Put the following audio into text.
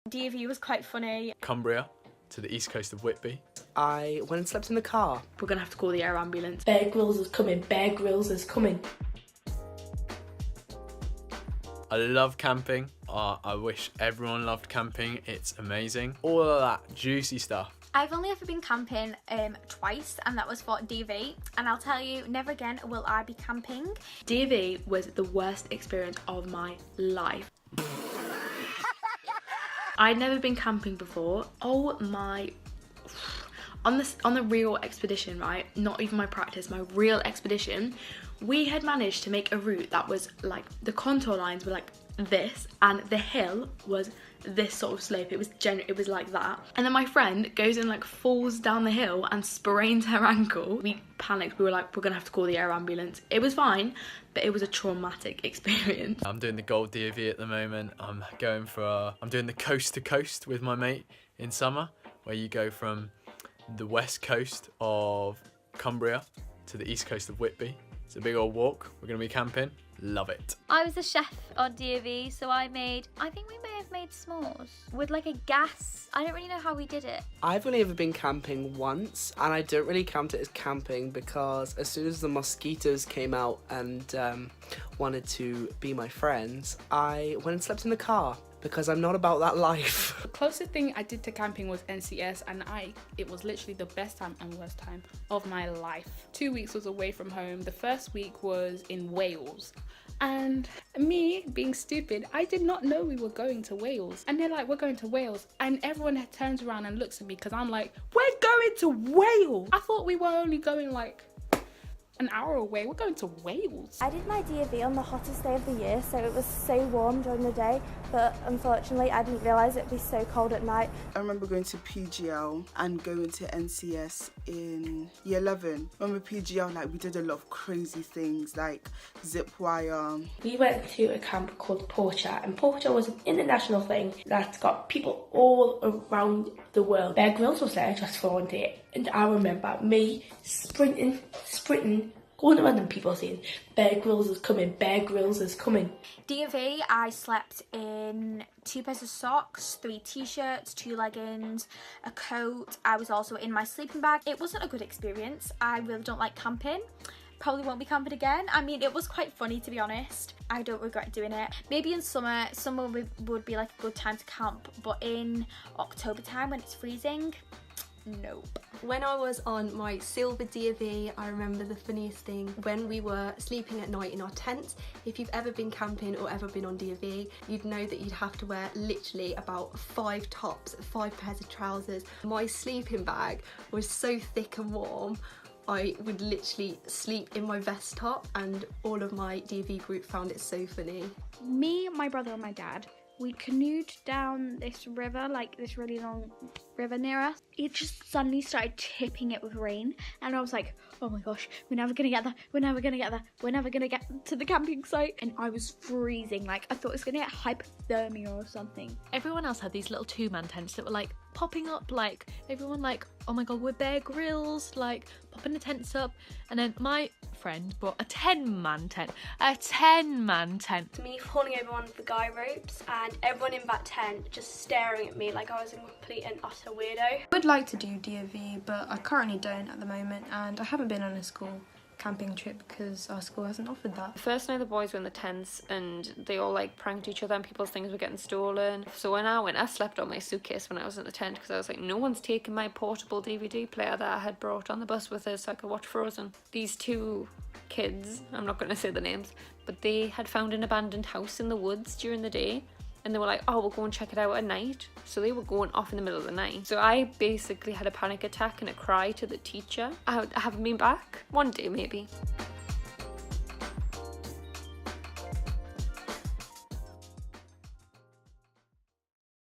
DofE was quite funny. Cumbria to the east coast of Whitby. I went and slept in the car. We're gonna have to call the air ambulance. Bear Grylls is coming, Bear Grylls is coming. I love camping. I wish everyone loved camping. It's amazing. All of that juicy stuff. I've only ever been camping twice, and that was for DofE, and I'll tell you, never again will I be camping. DofE was the worst experience of my life. I'd never been camping before. Oh my... On the real expedition, right? Not even my practice, my real expedition, we had managed to make a route that was like, the contour lines were like this, and the hill was this sort of slope. It was like that. And then my friend goes and like falls down the hill and sprains her ankle. We panicked. We were like, we're gonna have to call the air ambulance. It was fine, but it was a traumatic experience. I'm doing the Gold DofE at the moment. I'm doing the coast to coast with my mate in summer, where you go from the west coast of Cumbria to the east coast of Whitby. It's a big old walk. We're gonna be camping. Love it. I was a chef on DofE, so I think we may have made s'mores with like a gas. I don't really know how we did it. I've only ever been camping once, and I don't really count it as camping because as soon as the mosquitoes came out and wanted to be my friends, I went and slept in the car because I'm not about that life. The closest thing I did to camping was NCS, and it was literally the best time and worst time of my life. 2 weeks was away from home. The first week was in Wales. And me, being stupid, I did not know we were going to Wales. And they're like, we're going to Wales. And everyone turns around and looks at me because I'm like, we're going to Wales. I thought we were only going like an hour away. We're going to Wales. I did my DofE on the hottest day of the year, so it was so warm during the day, but unfortunately I didn't realise it'd be so cold at night. I remember going to PGL and going to NCS in year 11. Remember PGL, like we did a lot of crazy things like zip wire. We went to a camp called Porcher, and Porcher was an international thing that's got people all around the world. Bear Grylls was there just for one day, and I remember me sprinting, going around and people saying, Bear Grylls is coming, Bear Grylls is coming. DofE, I slept in 2 pairs of socks, 3 t-shirts, 2 leggings, a coat. I was also in my sleeping bag. It wasn't a good experience. I really don't like camping. Probably won't be camping again. I mean, it was quite funny, to be honest. I don't regret doing it. Maybe in summer would be like a good time to camp, but in October time when it's freezing, nope. When I was on my silver DofE, I remember the funniest thing when we were sleeping at night in our tents. If you've ever been camping or ever been on DofE, you'd know that you'd have to wear literally about 5 tops, 5 pairs of trousers. My sleeping bag was so thick and warm, I would literally sleep in my vest top, and all of my DofE group found it so funny. Me, my brother and my dad, we canoed down this river, like this really long river near us. It just suddenly started tipping it with rain, and I was like, oh my gosh, we're never gonna get there, we're never gonna get there, we're never gonna get to the camping site. And I was freezing, like I thought it was gonna get hypothermia or something. Everyone else had these little 2-man tents that were like popping up, like everyone like, oh my god, we're Bear Grylls, like popping the tents up. And then my friend bought a 10-man tent. Me falling over one of the guy ropes and everyone in that tent just staring at me like I was a complete and utter weirdo. I would like to do DofE, but I currently don't at the moment, and I haven't been on a school camping trip because our school hasn't offered that. The first night the boys were in the tents and they all like pranked each other and people's things were getting stolen. So when I slept on my suitcase when I was in the tent because I was like, no one's taking my portable DVD player that I had brought on the bus with us so I could watch Frozen. These 2 kids, I'm not going to say the names, but they had found an abandoned house in the woods during the day. And they were like, oh, we'll go and check it out at night. So they were going off in the middle of the night. So I basically had a panic attack and a cry to the teacher. I haven't been back. One day, maybe.